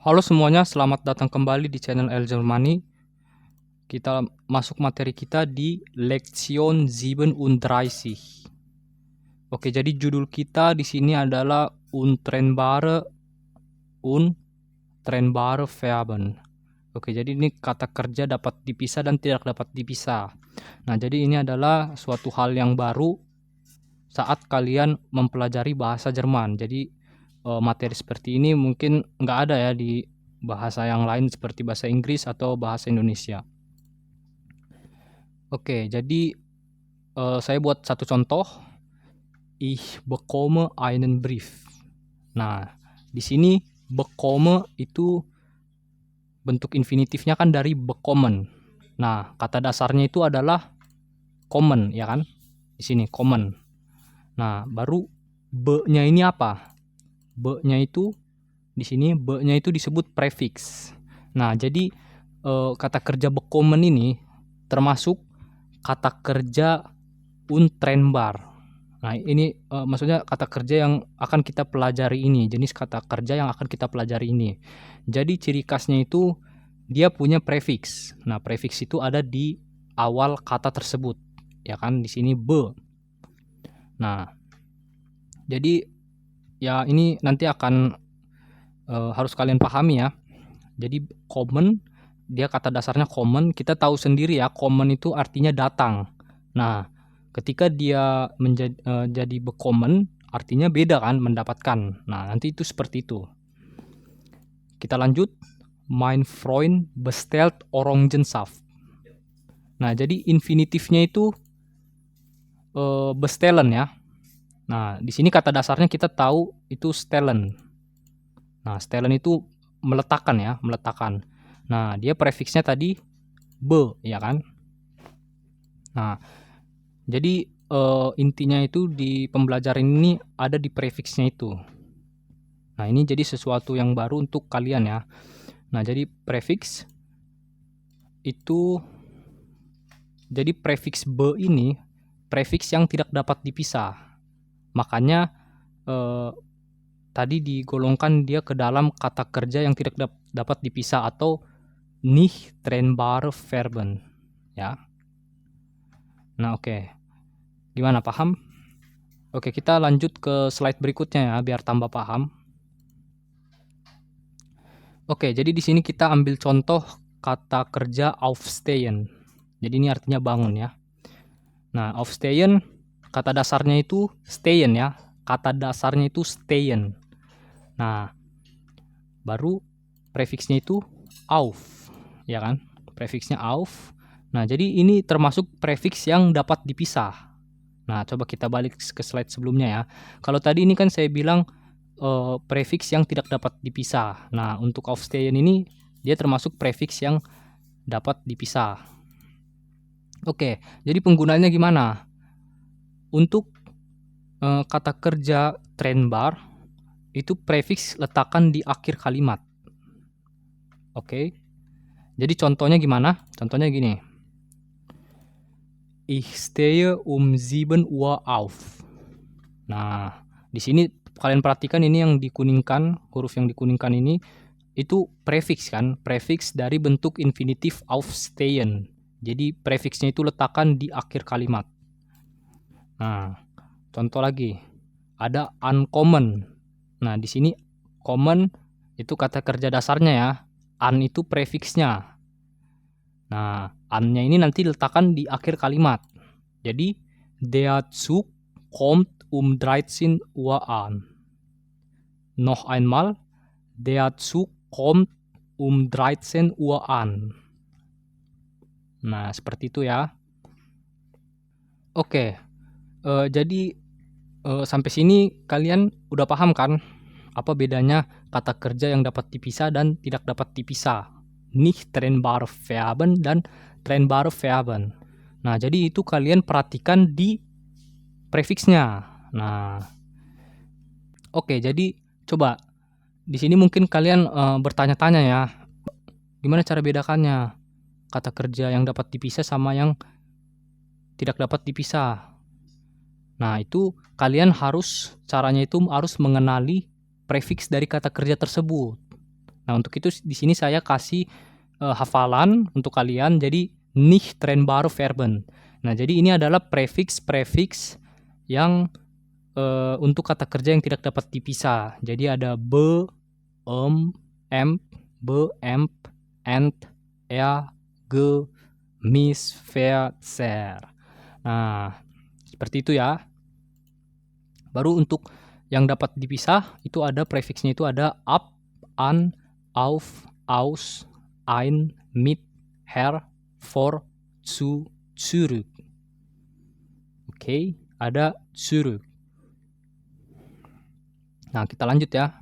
Halo semuanya, selamat datang kembali di channel El Germani. Kita masuk materi kita di Lektion 37. Oke, jadi judul kita di sini adalah Untrennbare Verben. Oke, jadi ini kata kerja dapat dipisah dan tidak dapat dipisah. Nah, jadi ini adalah suatu hal yang baru saat kalian mempelajari bahasa Jerman. Jadi materi seperti ini mungkin nggak ada ya di bahasa yang lain seperti bahasa Inggris atau bahasa Indonesia. Oke, jadi saya buat satu contoh. Ich bekomme einen Brief. Nah, di sini bekomme itu bentuk infinitifnya kan dari bekommen. Nah, kata dasarnya itu adalah kommen, ya kan? Di sini kommen. Nah, baru be-nya ini apa? Be-nya itu di sini be-nya itu disebut prefix. Nah, jadi kata kerja bekommen ini termasuk kata kerja untrennbar. Nah, ini maksudnya kata kerja yang akan kita pelajari ini, jenis kata kerja yang akan kita pelajari ini. Jadi ciri khasnya itu dia punya prefix. Nah, prefix itu ada di awal kata tersebut, ya kan? Di sini be. Nah, jadi ya ini nanti akan harus kalian pahami ya. Jadi common, dia kata dasarnya common. Kita tahu sendiri ya, common itu artinya datang. Nah, ketika dia jadi bekommen, artinya beda kan, mendapatkan. Nah, nanti itu seperti itu. Kita lanjut. Mein Freund bestellt Orangensaft. Nah, jadi infinitifnya itu bestellen ya. Nah, di sini kata dasarnya kita tahu itu stellen. Nah, stellen itu meletakkan ya, meletakkan. Nah, dia prefiksnya tadi be, ya kan? Nah, jadi intinya itu di pembelajaran ini ada di prefiksnya itu. Nah, ini jadi sesuatu yang baru untuk kalian ya. Nah, jadi prefiks itu, jadi prefiks be ini prefiks yang tidak dapat dipisah. Makanya tadi digolongkan dia ke dalam kata kerja yang tidak dapat dipisah atau nicht trennbare Verben ya. Nah, oke. Gimana, paham? Oke, kita lanjut ke slide berikutnya ya biar tambah paham. Oke, jadi di sini kita ambil contoh kata kerja aufstehen. Jadi ini artinya bangun ya. Nah, aufstehen kata dasarnya itu stehen ya. Kata dasarnya itu stehen. Nah, baru prefiksnya itu auf, ya kan? Prefiksnya auf. Nah, jadi ini termasuk prefiks yang dapat dipisah. Nah, coba kita balik ke slide sebelumnya ya. Kalau tadi ini kan saya bilang prefiks yang tidak dapat dipisah. Nah, untuk aufstehen ini dia termasuk prefiks yang dapat dipisah. Oke, jadi penggunaannya gimana? Untuk kata kerja trennbar itu prefiks letakkan di akhir kalimat. Oke. Jadi contohnya gimana? Contohnya gini. Ich stehe um 7 Uhr auf. Nah, di sini kalian perhatikan ini yang dikuningkan, huruf yang dikuningkan ini itu prefiks kan? Prefiks dari bentuk infinitif aufstehen. Jadi prefiksnya itu letakkan di akhir kalimat. Nah, contoh lagi. Ada uncommon. Nah, di sini common itu kata kerja dasarnya ya. Un itu prefiksnya. Nah, an-nya ini nanti letakkan di akhir kalimat. Jadi, der Zug kommt um 13 Uhr an. Noch einmal, der Zug kommt um 13 Uhr an. Nah, seperti itu ya. Oke, jadi sampai sini kalian udah paham kan apa bedanya kata kerja yang dapat dipisah dan tidak dapat dipisah? Nicht trennbare Verben dan trennbare Verben. Nah, jadi itu kalian perhatikan di prefiksnya. Nah, oke, jadi coba di sini mungkin kalian bertanya-tanya ya, gimana cara bedakannya kata kerja yang dapat dipisah sama yang tidak dapat dipisah. Nah, itu kalian caranya itu harus mengenali prefiks dari kata kerja tersebut. Nah, untuk itu di sini saya kasih hafalan untuk kalian. Jadi nicht trennbare Verben. Nah, jadi ini adalah prefiks-prefiks yang untuk kata kerja yang tidak dapat dipisah. Jadi ada be, emp, be, emp, ent, ge, mis, ver, ser. Nah, seperti itu ya. Baru untuk yang dapat dipisah itu ada prefiksnya, itu ada ab, an, auf, aus, ein, mit, her, vor, zu, zurück. Oke, ada zurück. Nah, kita lanjut ya.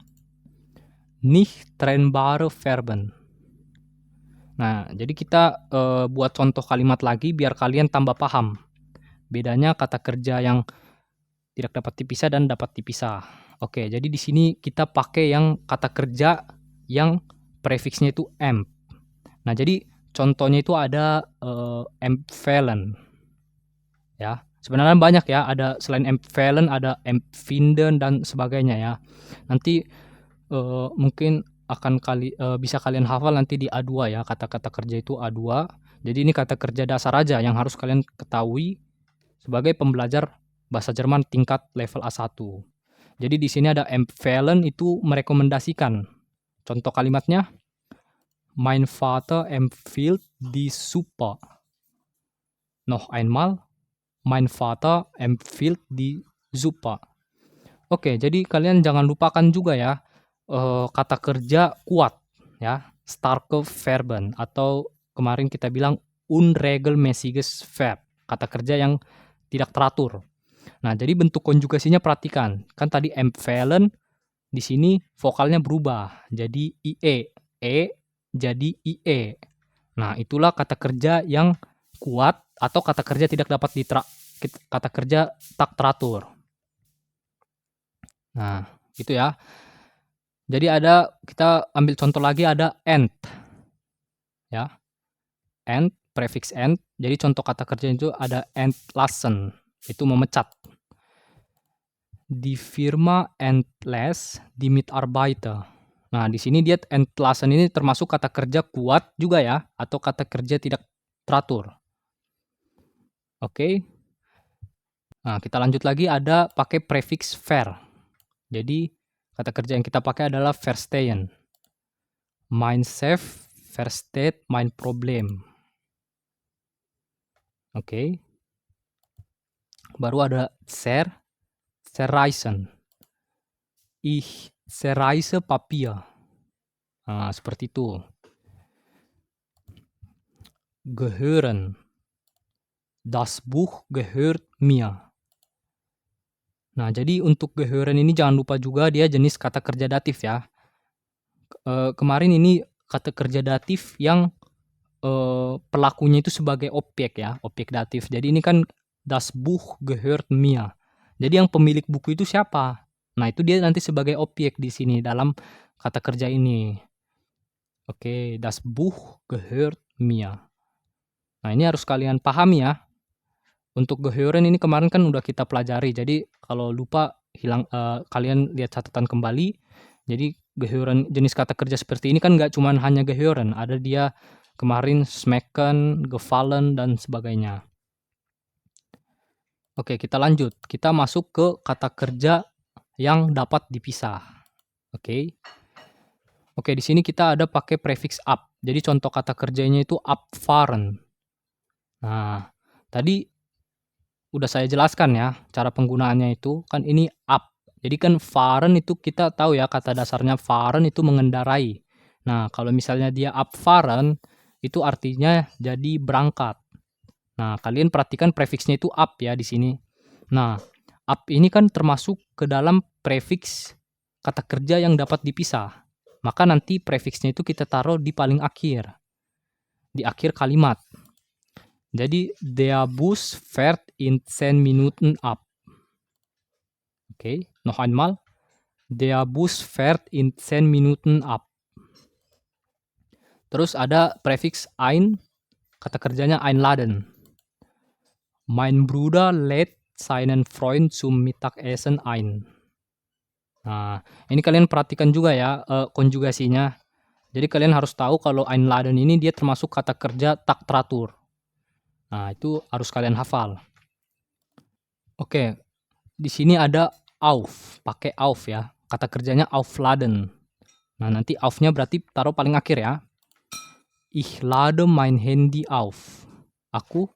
Nicht trennbare Verben. Nah, jadi kita buat contoh kalimat lagi biar kalian tambah paham. Bedanya kata kerja yang tidak dapat dipisah dan dapat dipisah. Oke, jadi di sini kita pakai yang kata kerja yang prefiksnya itu emp. Nah, jadi contohnya itu ada empfehlen. Ya, sebenarnya banyak ya, ada selain empfehlen ada empfinden dan sebagainya ya. Nanti mungkin akan bisa kalian hafal nanti di A2 ya, kata-kata kerja itu A2. Jadi ini kata kerja dasar aja yang harus kalian ketahui sebagai pembelajar bahasa Jerman tingkat level A1. Jadi di sini ada empfehlen, itu merekomendasikan. Contoh kalimatnya, mein Vater empfiehlt die Suppe. Noch einmal, mein Vater empfiehlt die Suppe. Oke, jadi kalian jangan lupakan juga ya kata kerja kuat ya, starke Verben, atau kemarin kita bilang unregelmäßiges Verb, kata kerja yang tidak teratur. Nah, jadi bentuk konjugasinya perhatikan. Kan tadi empfehlen, di sini vokalnya berubah jadi ie, jadi ie. Nah, itulah kata kerja yang kuat atau kata kerja tidak dapat kata kerja tak teratur. Nah, itu ya. Jadi kita ambil contoh lagi, ada end. Ya. End, prefiks end. Jadi contoh kata kerja itu ada entlassen, itu memecat. Die Firma entlässt die Mitarbeiter. Nah, di sini dia entlassen ini termasuk kata kerja kuat juga ya, atau kata kerja tidak teratur. Oke. Nah, kita lanjut lagi, ada pakai prefiks ver. Jadi kata kerja yang kita pakai adalah verstehen. Mein Chef versteht mein Problem. Oke. Baru ada zerreißen. Ich zerreiße Papier. Nah, seperti itu. Gehören. Das Buch gehört mir. Nah, jadi untuk gehören ini jangan lupa juga dia jenis kata kerja datif ya. Kemarin ini kata kerja datif yang pelakunya itu sebagai objek ya, objek datif. Jadi ini kan das Buch gehört mir. Jadi yang pemilik buku itu siapa? Nah, itu dia nanti sebagai objek di sini dalam kata kerja ini. Oke, das Buch gehört mir. Nah, ini harus kalian pahami ya. Untuk gehören ini kemarin kan udah kita pelajari. Jadi kalau lupa kalian lihat catatan kembali. Jadi gehören, jenis kata kerja seperti ini kan nggak cuma hanya gehören, ada dia kemarin schmecken, gefallen dan sebagainya. Oke, kita lanjut. Kita masuk ke kata kerja yang dapat dipisah. Oke. Oke, di sini kita ada pakai prefiks ab. Jadi contoh kata kerjanya itu abfahren. Nah, tadi udah saya jelaskan ya cara penggunaannya itu. Kan ini ab. Jadi kan fahren itu kita tahu ya, kata dasarnya fahren itu mengendarai. Nah, kalau misalnya dia abfahren itu artinya jadi berangkat. Nah, kalian perhatikan prefiksnya itu ab ya di sini. Nah, ab ini kan termasuk ke dalam prefiks kata kerja yang dapat dipisah. Maka nanti prefiksnya itu kita taruh di paling akhir. Di akhir kalimat. Jadi, der Bus fährt in 10 Minuten ab. Oke, noch einmal. Der Bus fährt in 10 Minuten ab. Terus ada prefiks ein, kata kerjanya einladen. Mein Bruder lädt seinen Freund zum Mittagessen ein. Nah, ini kalian perhatikan juga ya konjugasinya. Jadi kalian harus tahu kalau einladen ini dia termasuk kata kerja tak teratur. Nah, itu harus kalian hafal. Oke, di sini ada auf, pakai auf ya. Kata kerjanya aufladen. Nah, nanti auf-nya berarti taruh paling akhir ya. Ich lade mein Handy auf. Aku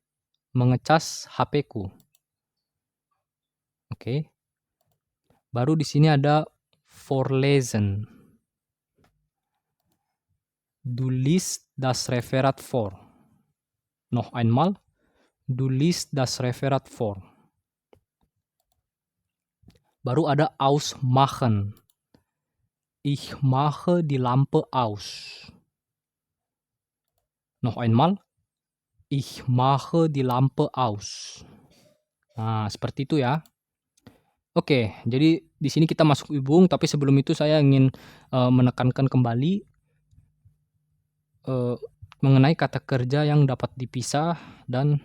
mengecas HP-ku. Oke. Baru di sini ada vorlesen. Du liest das Referat vor. Noch einmal. Du liest das Referat vor. Baru ada ausmachen. Ich mache die Lampe aus. Noch einmal. Ich mache die Lampe aus. Nah, seperti itu ya. Oke, jadi di sini kita masuk Übung, tapi sebelum itu saya ingin menekankan kembali mengenai kata kerja yang dapat dipisah dan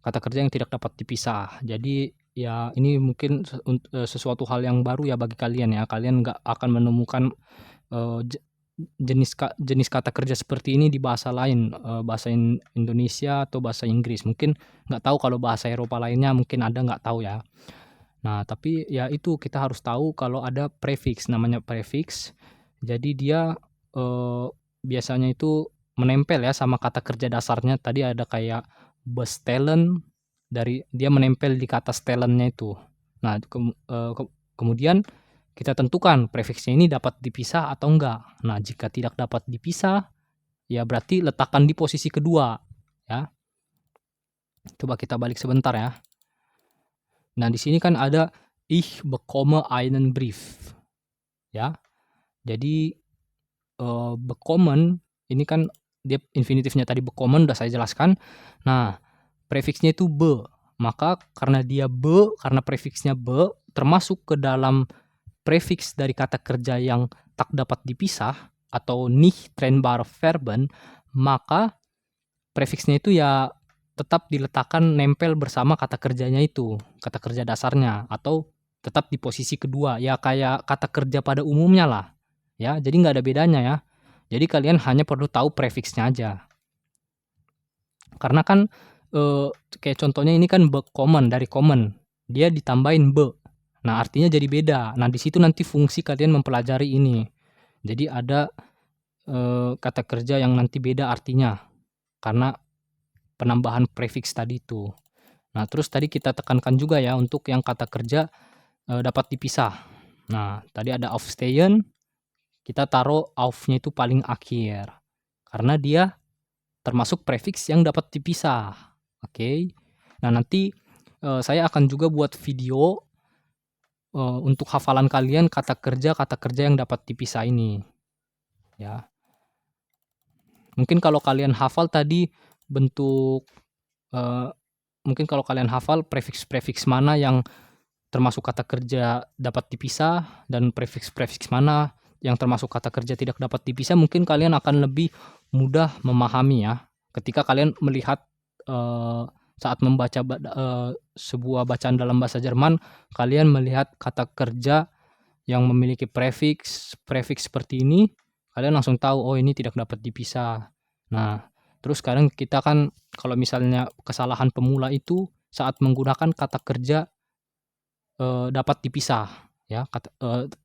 kata kerja yang tidak dapat dipisah. Jadi ya ini mungkin sesuatu hal yang baru ya bagi kalian ya. Kalian nggak akan menemukan jenis kata kerja seperti ini di bahasa lain, bahasa Indonesia atau bahasa Inggris. Mungkin nggak tahu kalau bahasa Eropa lainnya mungkin ada, nggak tahu ya. Nah, tapi ya itu kita harus tahu kalau ada prefix, namanya prefix. Jadi dia biasanya itu menempel ya sama kata kerja dasarnya. Tadi ada kayak bestellen, dari dia menempel di kata stellennya itu. Nah, kemudian kita tentukan prefiksnya ini dapat dipisah atau enggak. Nah, jika tidak dapat dipisah, ya berarti letakkan di posisi kedua ya. Coba kita balik sebentar ya. Nah, di sini kan ada ich bekomme einen Brief. Ya. Jadi bekommen ini kan dia infinitifnya tadi bekommen udah saya jelaskan. Nah, prefiksnya itu be. Maka karena dia be, karena prefiksnya be termasuk ke dalam prefiks dari kata kerja yang tak dapat dipisah atau nicht trennbare Verben, maka prefiksnya itu ya tetap diletakkan nempel bersama kata kerjanya itu, kata kerja dasarnya, atau tetap di posisi kedua, ya kayak kata kerja pada umumnya lah. Ya, jadi nggak ada bedanya ya. Jadi kalian hanya perlu tahu prefiksnya aja. Karena kan kayak contohnya ini kan bekommen dari common, dia ditambahin be. Nah, artinya jadi beda. Nah, di situ nanti fungsi kalian mempelajari ini. Jadi ada kata kerja yang nanti beda artinya karena penambahan prefiks tadi itu. Nah, terus tadi kita tekankan juga ya untuk yang kata kerja dapat dipisah. Nah, tadi ada aufstehen, kita taruh auf-nya itu paling akhir. Karena dia termasuk prefiks yang dapat dipisah. Oke. Nah, nanti saya akan juga buat video untuk hafalan kalian kata kerja yang dapat dipisah ini. Ya. Mungkin kalau kalian hafal tadi bentuk mungkin kalau kalian hafal prefiks-prefiks mana yang termasuk kata kerja dapat dipisah dan prefiks-prefiks mana yang termasuk kata kerja tidak dapat dipisah, mungkin kalian akan lebih mudah memahami ya. Ketika kalian melihat saat membaca sebuah bacaan dalam bahasa Jerman, kalian melihat kata kerja yang memiliki prefiks seperti ini, kalian langsung tahu, oh ini tidak dapat dipisah. Nah, terus sekarang kita kan kalau misalnya kesalahan pemula itu saat menggunakan kata kerja dapat dipisah ya,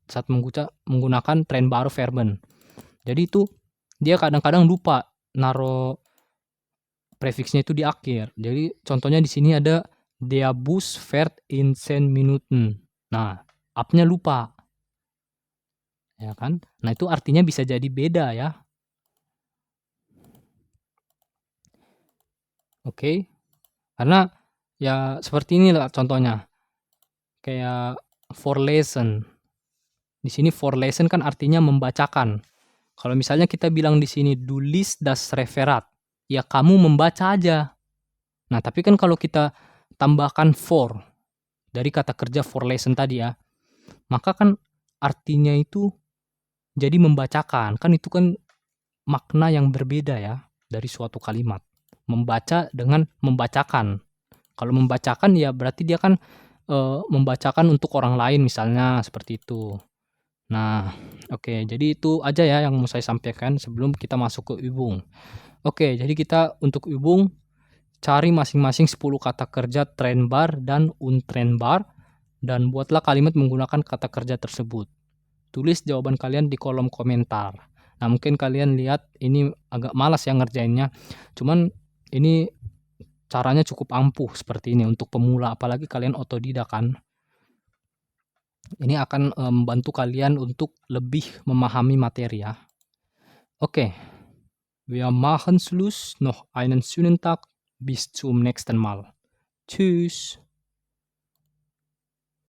saat menggunakan trennbare Verben. Jadi itu dia kadang-kadang lupa naruh prefiksnya itu di akhir. Jadi contohnya di sini ada der Bus fährt in 10 Minuten. Nah, up-nya lupa. Ya kan? Nah, itu artinya bisa jadi beda ya. Oke. Karena ya seperti inilah contohnya. Kayak vorlesen. Di sini vorlesen kan artinya membacakan. Kalau misalnya kita bilang di sini du liest das Referat, ya kamu membaca aja. Nah, tapi kan kalau kita tambahkan for dari kata kerja vorlesen tadi ya, maka kan artinya itu jadi membacakan. Kan itu kan makna yang berbeda ya dari suatu kalimat. Membaca dengan membacakan. Kalau membacakan ya berarti dia kan membacakan untuk orang lain misalnya seperti itu. Nah, oke, jadi itu aja ya yang mau saya sampaikan sebelum kita masuk ke Übung. Oke, jadi kita untuk Übung cari masing-masing 10 kata kerja trennbar dan untrennbar dan buatlah kalimat menggunakan kata kerja tersebut. Tulis jawaban kalian di kolom komentar. Nah, mungkin kalian lihat ini agak malas ya ngerjainnya. Cuman ini caranya cukup ampuh seperti ini untuk pemula, apalagi kalian otodidak kan. Ini akan membantu kalian untuk lebih memahami materi ya. Oke, wir machen Schluss. Noch einen schönen Tag. Bis zum nächsten Mal. Tschüss.